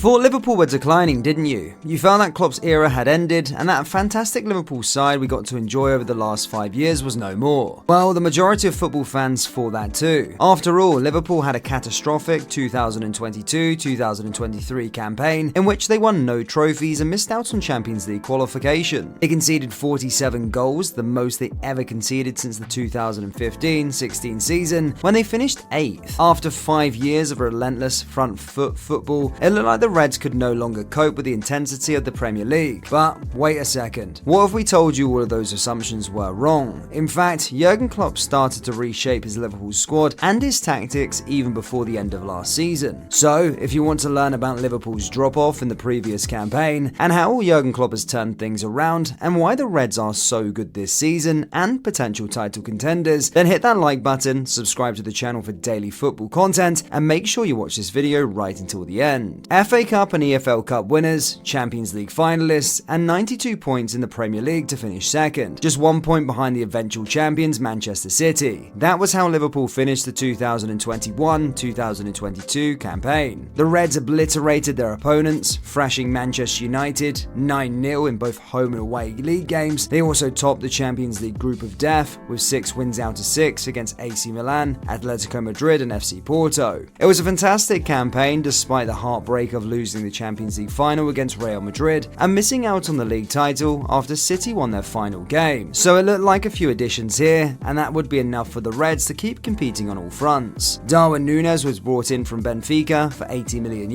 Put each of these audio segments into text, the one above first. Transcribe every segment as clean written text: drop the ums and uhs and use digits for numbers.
thought Liverpool were declining, didn't you? You felt that Klopp's era had ended and that fantastic Liverpool side we got to enjoy over the last 5 years was no more. Well, the majority of football fans thought that too. After all, Liverpool had a catastrophic 2022-2023 campaign in which they won no trophies and missed out on Champions League qualification. They conceded 47 goals, the most they ever conceded since the 2015-16 season, when they finished 8th. After 5 years of relentless front foot football, it looked like the Reds could no longer cope with the intensity of the Premier League. But wait a second, what if we told you all of those assumptions were wrong? In fact, Jurgen Klopp started to reshape his Liverpool squad and his tactics even before the end of last season. So, if you want to learn about Liverpool's drop-off in the previous campaign, and how Jurgen Klopp has turned things around, and why the Reds are so good this season, and potential title contenders, then hit that like button, subscribe to the channel for daily football content, and make sure you watch this video right until the end. FA Cup and EFL Cup winners, Champions League finalists, and 92 points in the Premier League to finish second, just 1 point behind the eventual champions Manchester City. That was how Liverpool finished the 2021-2022 campaign. The Reds obliterated their opponents, thrashing Manchester United 9-0 in both home and away league games. They also topped the Champions League group of death with 6 wins out of 6 against AC Milan, Atletico Madrid, and FC Porto. It was a fantastic campaign despite the heartbreak of losing the Champions League final against Real Madrid and missing out on the league title after City won their final game. So it looked like a few additions here, and that would be enough for the Reds to keep competing on all fronts. Darwin Núñez was brought in from Benfica for €80 million,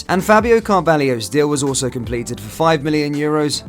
and Fabio Carvalho's deal was also completed for €5 million.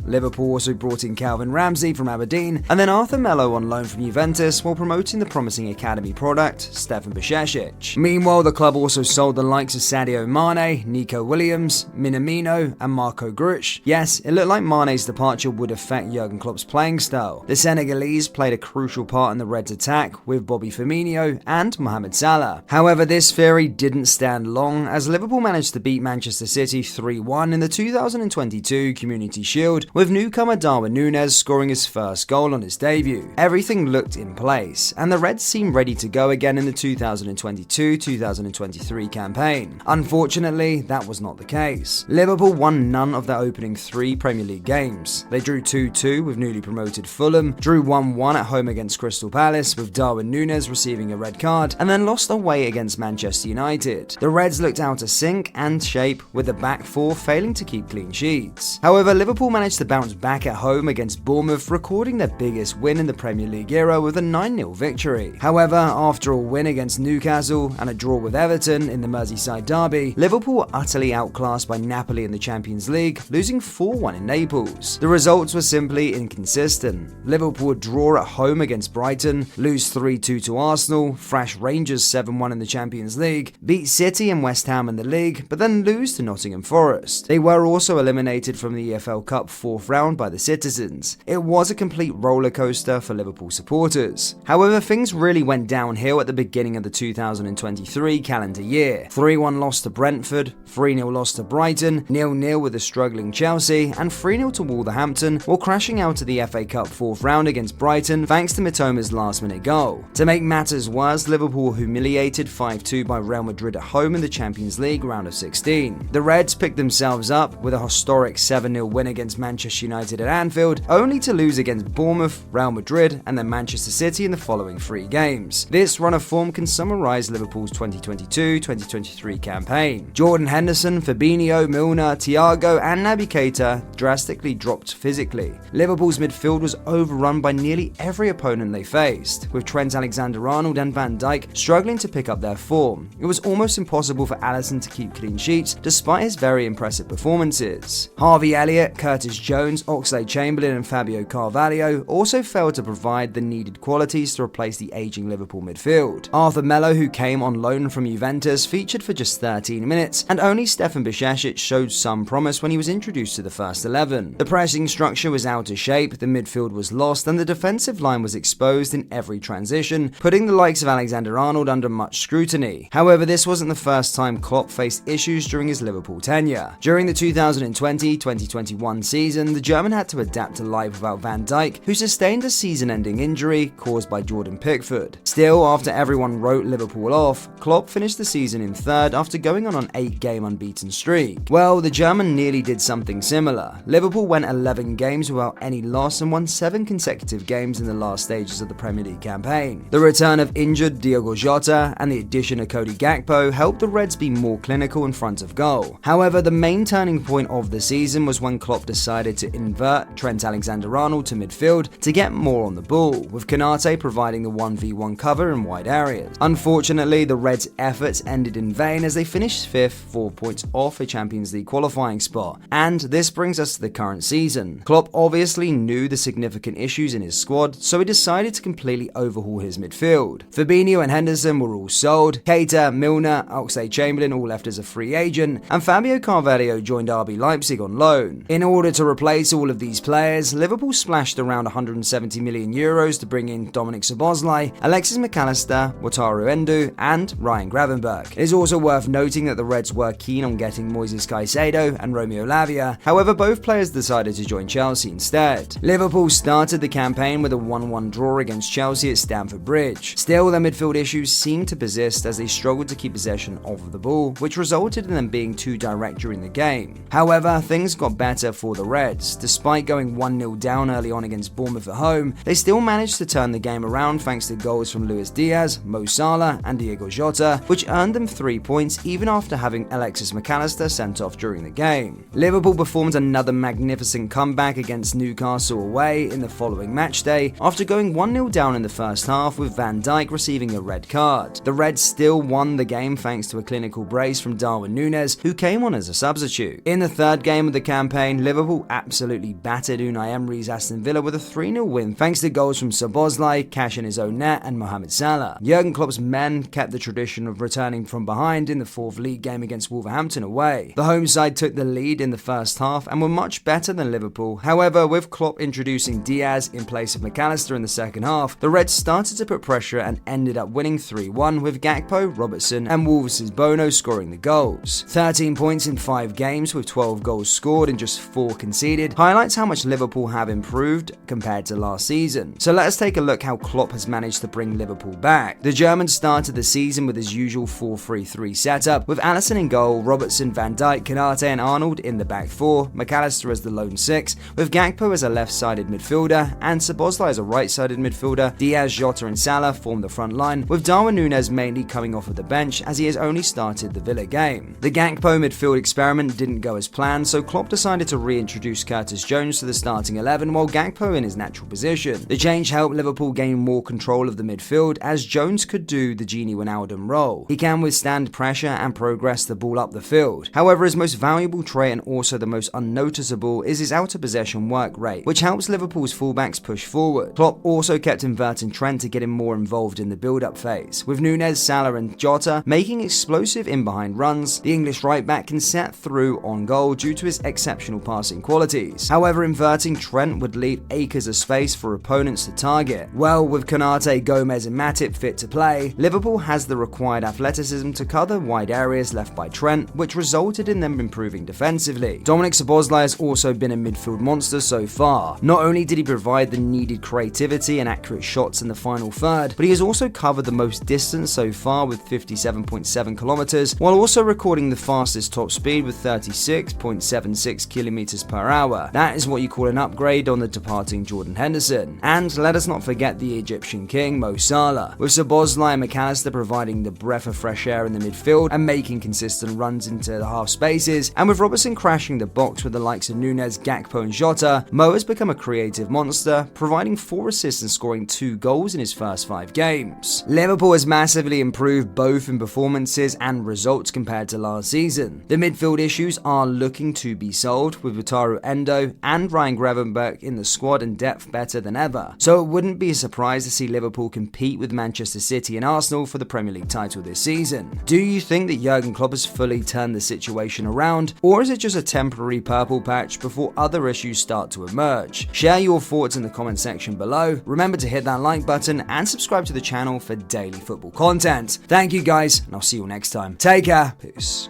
Liverpool also brought in Calvin Ramsey from Aberdeen, and then Arthur Melo on loan from Juventus while promoting the promising academy product, Stefan Bajcetic. Meanwhile, the club also sold the likes of Sadio Mane, Nico Williams, Minamino, and Marco Gruch. Yes, it looked like Mane's departure would affect Jurgen Klopp's playing style. The Senegalese played a crucial part in the Reds' attack with Bobby Firmino and Mohamed Salah. However, this theory didn't stand long as Liverpool managed to beat Manchester City 3-1 in the 2022 Community Shield, with newcomer Darwin Núñez scoring his first goal on his debut. Everything looked in place, and the Reds seemed ready to go again in the 2022-2023 campaign. Unfortunately, that was not the case. Liverpool won none of their opening 3 Premier League games. They drew 2-2 with newly promoted Fulham, drew 1-1 at home against Crystal Palace with Darwin Núñez receiving a red card, and then lost away against Manchester United. The Reds looked out of sync and shape, with the back 4 failing to keep clean sheets. However, Liverpool managed to bounce back at home against Bournemouth, recording their biggest win in the Premier League era with a 9-0 victory. However, after a win against Newcastle and a draw with Everton in the Merseyside derby, Liverpool were utterly outclassed by Napoli in the Champions League, losing 4-1 in Naples. The results were simply inconsistent. Liverpool would draw at home against Brighton, lose 3-2 to Arsenal, thrash Rangers 7-1 in the Champions League, beat City and West Ham in the league, but then lose to Nottingham Forest. They were also eliminated from the EFL Cup 4th round by the Citizens. It was a complete roller coaster for Liverpool supporters. However, things really went downhill at the beginning of the 2023 calendar year. 3-1 loss to Brentford, 3-0 loss to Brighton, 0-0 with a struggling Chelsea, and 3-0 to Wolverhampton, while crashing out of the FA Cup 4th round against Brighton thanks to Mitoma's last-minute goal. To make matters worse, Liverpool were humiliated 5-2 by Real Madrid at home in the Champions League round of 16. The Reds picked themselves up with a historic 7-0 win against Manchester United at Anfield, only to lose against Bournemouth, Real Madrid, and then Manchester City in the following 3 games. This run of form can summarise Liverpool's 2022-2023 campaign. Jordan Henderson, Fabinho, Milner, Thiago, and Naby Keita drastically dropped physically. Liverpool's midfield was overrun by nearly every opponent they faced, with Trent Alexander-Arnold and Van Dijk struggling to pick up their form. It was almost impossible for Alisson to keep clean sheets despite his very impressive performances. Harvey Elliott, Curtis Jones, Oxlade-Chamberlain, and Fabio Carvalho also failed to provide the needed qualities to replace the aging Liverpool midfield. Arthur Melo, who came on loan from Juventus, featured for just 13 minutes, and only Stefan Bajcetic showed some promise when he was introduced to the first 11. The pressing structure was out of shape, the midfield was lost, and the defensive line was exposed in every transition, putting the likes of Alexander-Arnold under much scrutiny. However, this wasn't the first time Klopp faced issues during his Liverpool tenure. During the 2020-2021 season, the German had to adapt to life without Van Dijk, who sustained a season-ending injury caused by Jordan Pickford. Still, after everyone wrote Liverpool off, Klopp finished the season in 3rd after going on an 8-game unbeaten unbeaten streak. Well, the German nearly did something similar. Liverpool went 11 games without any loss and won 7 consecutive games in the last stages of the Premier League campaign. The return of injured Diogo Jota and the addition of Cody Gakpo helped the Reds be more clinical in front of goal. However, the main turning point of the season was when Klopp decided to invert Trent Alexander-Arnold to midfield to get more on the ball, with Konate providing the 1v1 cover in wide areas. Unfortunately, the Reds' efforts ended in vain as they finished 5th, 4 points off a Champions League qualifying spot. And this brings us to the current season. Klopp obviously knew the significant issues in his squad, so he decided to completely overhaul his midfield. Fabinho and Henderson were all sold, Keita, Milner, Oxlade-Chamberlain all left as a free agent, and Fabio Carvalho joined RB Leipzig on loan. In order to replace all of these players, Liverpool splashed around 170 million euros to bring in Dominic Szoboszlai, Alexis McAllister, Wataru Endo, and Ryan Gravenberch. It is also worth noting that the Reds were keen on getting Moises Caicedo and Romeo Lavia, however both players decided to join Chelsea instead. Liverpool started the campaign with a 1-1 draw against Chelsea at Stamford Bridge. Still, their midfield issues seemed to persist as they struggled to keep possession of the ball, which resulted in them being too direct during the game. However, things got better for the Reds. Despite going 1-0 down early on against Bournemouth at home, they still managed to turn the game around thanks to goals from Luis Diaz, Mo Salah, and Diogo Jota, which earned them 3 points even after having Alexis McAllister sent off during the game. Liverpool performed another magnificent comeback against Newcastle away in the following match day after going 1-0 down in the first half with Van Dijk receiving a red card. The Reds still won the game thanks to a clinical brace from Darwin Núñez, who came on as a substitute. In the third game of the campaign, Liverpool absolutely battered Unai Emery's Aston Villa with a 3-0 win thanks to goals from Szoboszlai, Cash in his own net, and Mohamed Salah. Jurgen Klopp's men kept the tradition of returning from behind in the fourth league game against Wolverhampton away. The home side took the lead in the first half and were much better than Liverpool. However, with Klopp introducing Diaz in place of McAllister in the second half, the Reds started to put pressure and ended up winning 3-1 with Gakpo, Robertson, and Wolves' Bono scoring the goals. 13 points in 5 games with 12 goals scored and just 4 conceded highlights how much Liverpool have improved compared to last season. So let us take a look how Klopp has managed to bring Liverpool back. The German started the season with his usual 4-3-3 setup, with Alisson in goal, Robertson, Van Dijk, Konate and Arnold in the back 4, McAllister as the lone 6, with Gakpo as a left-sided midfielder and Szoboszlai as a right-sided midfielder. Diaz, Jota and Salah formed the front line, with Darwin Núñez mainly coming off of the bench as he has only started the Villa game. The Gakpo midfield experiment didn't go as planned, so Klopp decided to reintroduce Curtis Jones to the starting 11 while Gakpo in his natural position. The change helped Liverpool gain more control of the midfield as Jones could do the Gini Wijnaldum role. He can withstand pressure and progress the ball up the field. However, his most valuable trait and also the most unnoticeable is his out of possession work rate, which helps Liverpool's fullbacks push forward. Klopp also kept inverting Trent to get him more involved in the build-up phase, with Núñez, Salah and Jota making explosive in-behind runs. The English right-back can set through on goal due to his exceptional passing qualities. However, inverting Trent would leave acres of space for opponents to target. Well, with Konate, Gomez and Matip fit to play, Liverpool has the required athleticism to cover wide areas left by Trent, which resulted in them improving defensively. Dominic Szoboszlai has also been a midfield monster so far. Not only did he provide the needed creativity and accurate shots in the final third, but he has also covered the most distance so far with 57.7 kilometers, while also recording the fastest top speed with 36.76 kilometers per hour. That is what you call an upgrade on the departing Jordan Henderson. And let us not forget the Egyptian king, Mo Salah, with Szoboszlai and McAllister providing the breath of fresh air in the midfield and making consistent runs into the half spaces, and with Robertson crashing the box with the likes of Núñez, Gakpo and Jota, Mo has become a creative monster, providing 4 assists and scoring 2 goals in his first 5 games. Liverpool has massively improved both in performances and results compared to last season. The midfield issues are looking to be solved, with Wataru Endo and Ryan Gravenberch in the squad and depth better than ever. So it wouldn't be a surprise to see Liverpool compete with Manchester City and Arsenal for the Premier League title this season. Do you think that Jurgen Klopp has fully turned the situation around, or is it just a temporary purple patch before other issues start to emerge? Share your thoughts in the comment section below. Remember to hit that like button and subscribe to the channel for daily football content. Thank you guys, and I'll see you next time. Take care. Peace.